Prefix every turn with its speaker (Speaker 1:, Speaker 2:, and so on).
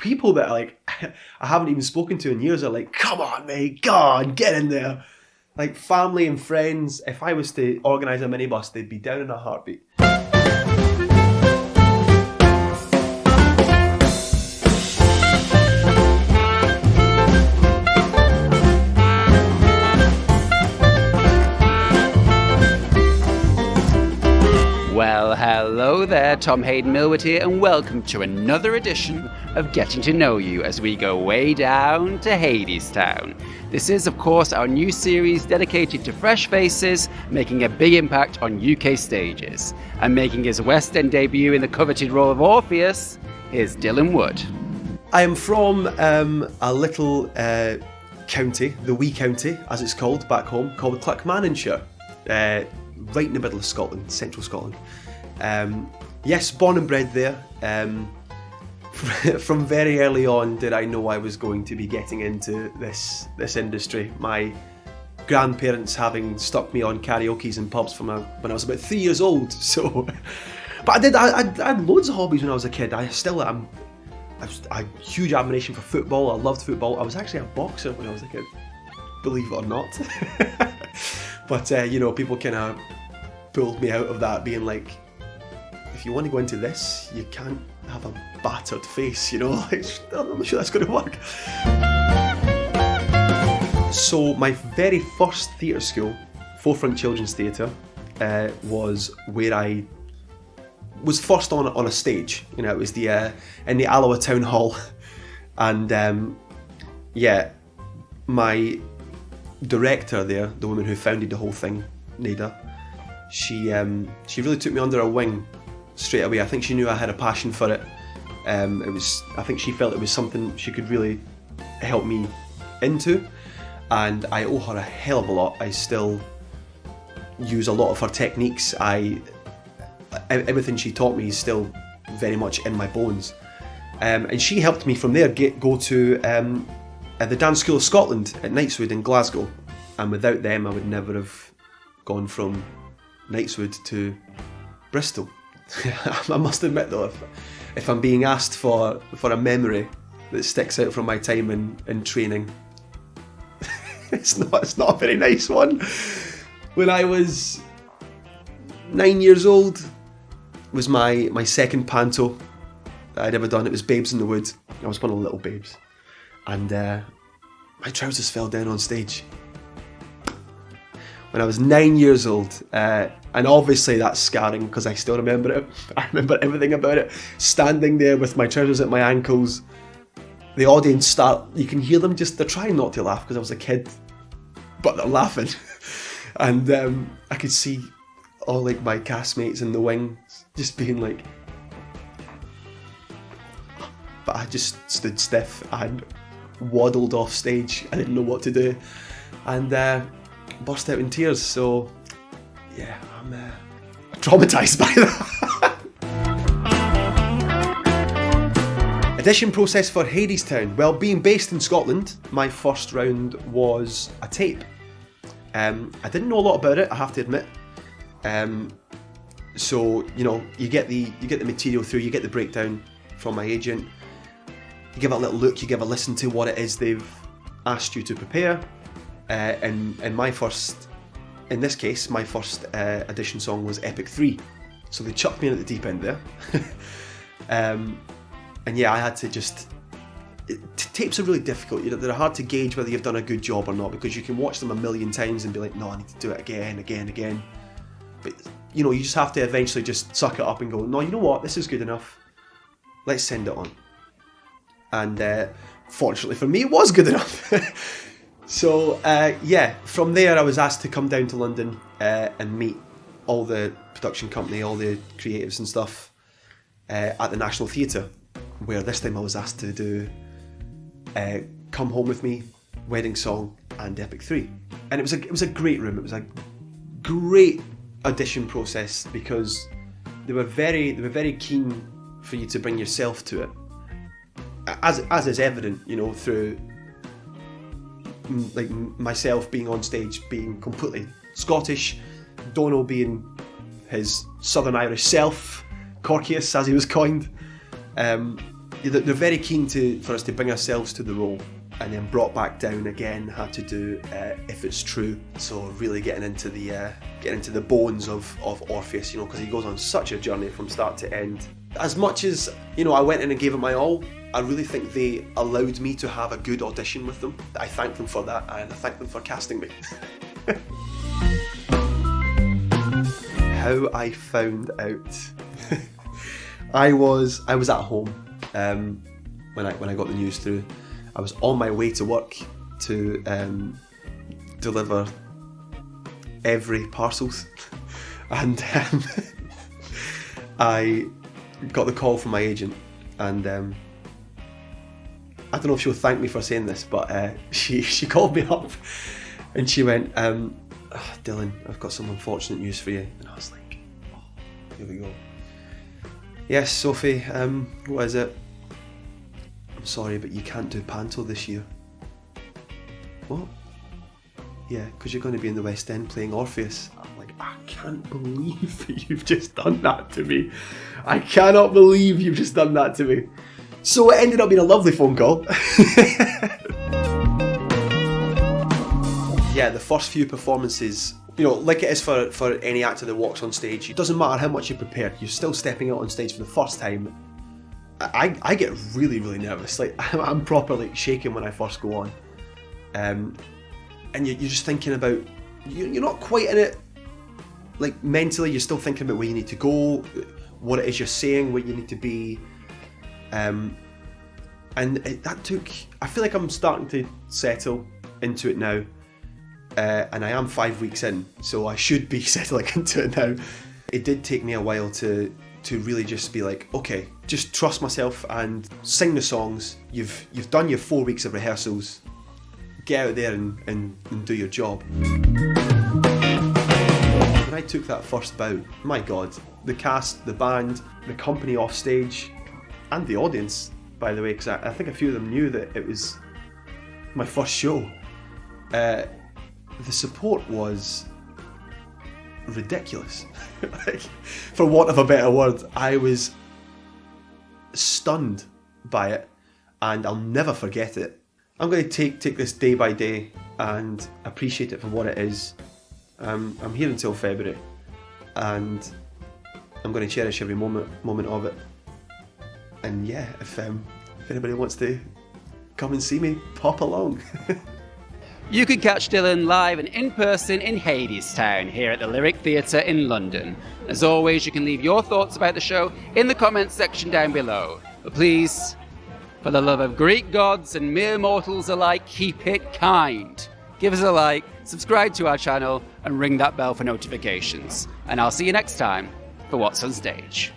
Speaker 1: people that like I haven't even spoken to in years are like, come on, mate, go on, get in there. Like family and friends, if I was to organise a minibus, they'd be down in a heartbeat.
Speaker 2: Well, hello there, Tom Hayden Millward here, and welcome to another edition of Getting to Know You as we go way down to Hadestown. This is, of course, our new series dedicated to fresh faces making a big impact on UK stages. And making his West End debut in the coveted role of Orpheus, here's Dylan Wood.
Speaker 1: I am from a little county, the wee county, as it's called back home, called Clackmannanshire. Right in the middle of Scotland, central Scotland. Yes, born and bred there. From very early on did I know I was going to be getting into this industry. My grandparents having stuck me on karaoke's in pubs when I was about 3 years old. So, but I had loads of hobbies when I was a kid. I had huge admiration for football. I loved football. I was actually a boxer when I was a kid, believe it or not. But, people kind of pulled me out of that, being like, if you want to go into this, you can't have a battered face, Like, I'm not sure that's going to work. So my very first theatre school, Forefront Children's Theatre, was where I was first on a stage. It was in the Alloa Town Hall. And, my director there, the woman who founded the whole thing, Nada, she really took me under her wing straight away. I think she knew I had a passion for it. I think she felt it was something she could really help me into, and I owe her a hell of a lot. I still use a lot of her techniques. Everything she taught me is still very much in my bones. And she helped me from there go to the Dance School of Scotland at Knightswood in Glasgow, and without them I would never have gone from Knightswood to Bristol. I must admit though, if I'm being asked for a memory that sticks out from my time in training, it's not a very nice one. When I was 9 years old was my second panto that I'd ever done. It was Babes in the Wood. I was one of the little babes. And my trousers fell down on stage when I was 9 years old. And obviously that's scarring because I still remember it. I remember everything about it. Standing there with my trousers at my ankles. The audience you can hear them they're trying not to laugh because I was a kid, but they're laughing. And I could see all like my castmates in the wings just being like, but I just stood stiff and waddled off stage. I didn't know what to do, and burst out in tears. So yeah, I'm traumatised by that. Audition process for Hadestown. Well, being based in Scotland, my first round was a tape. I didn't know a lot about it, I have to admit. So you get the material through, you get the breakdown from my agent. You give it a little look, you give a listen to what it is they've asked you to prepare. And in this case, my first audition song was Epic 3. So they chucked me in at the deep end there. And yeah, I had to tapes are really difficult. They're hard to gauge whether you've done a good job or not, because you can watch them a million times and be like, no, I need to do it again. But you just have to eventually just suck it up and go, no, you know what, this is good enough. Let's send it on. And fortunately for me, it was good enough. So from there I was asked to come down to London and meet all the production company, all the creatives and stuff at the National Theatre, where this time I was asked to do Come Home With Me, Wedding Song and Epic 3. And it was a great room. It was a great audition process because they were very keen for you to bring yourself to it. As is evident, through like myself being on stage, being completely Scottish, Dónal being his Southern Irish self, Orpheus as he was coined. they're very keen for us to bring ourselves to the role, and then brought back down again, had to do If It's True. So really getting into the bones of Orpheus, you know, because he goes on such a journey from start to end. As much as, you know, I went in and gave it my all, I really think they allowed me to have a good audition with them. I thank them for that, and I thank them for casting me. How I found out. I was at home when I got the news through. I was on my way to work to deliver every parcels, and I got the call from my agent, and I don't know if she'll thank me for saying this, but she called me up and she went, Dylan, I've got some unfortunate news for you. And I was like, oh, here we go. Yes, Sophie, what is it? I'm sorry, but you can't do Panto this year. What? Yeah, because you're going to be in the West End playing Orpheus. I'm like, I can't believe that you've just done that to me. I cannot believe you've just done that to me. So it ended up being a lovely phone call. Yeah, the first few performances, you know, like it is for any actor that walks on stage, it doesn't matter how much you're prepared, you're still stepping out on stage for the first time. I get really, really nervous. Like, I'm properly shaking when I first go on. And you're just thinking about, you're not quite in it, like mentally, you're still thinking about where you need to go, what it is you're saying, where you need to be. And that took, I feel like I'm starting to settle into it now. And I am 5 weeks in, so I should be settling into it now. It did take me a while to really just be like, okay, just trust myself and sing the songs. You've done your 4 weeks of rehearsals. Get out there and do your job. When I took that first bow, my God, the cast, the band, the company off stage, and the audience, by the way, because I think a few of them knew that it was my first show. The support was ridiculous. Like, for want of a better word, I was stunned by it, and I'll never forget it. I'm going to take this day by day and appreciate it for what it is. I'm here until February, and I'm going to cherish every moment of it. And yeah, if anybody wants to come and see me, pop along.
Speaker 2: You can catch Dylan live and in person in Hadestown here at the Lyric Theatre in London. As always, you can leave your thoughts about the show in the comments section down below. But please, for the love of Greek gods and mere mortals alike, keep it kind. Give us a like, subscribe to our channel, and ring that bell for notifications. And I'll see you next time for What's on Stage.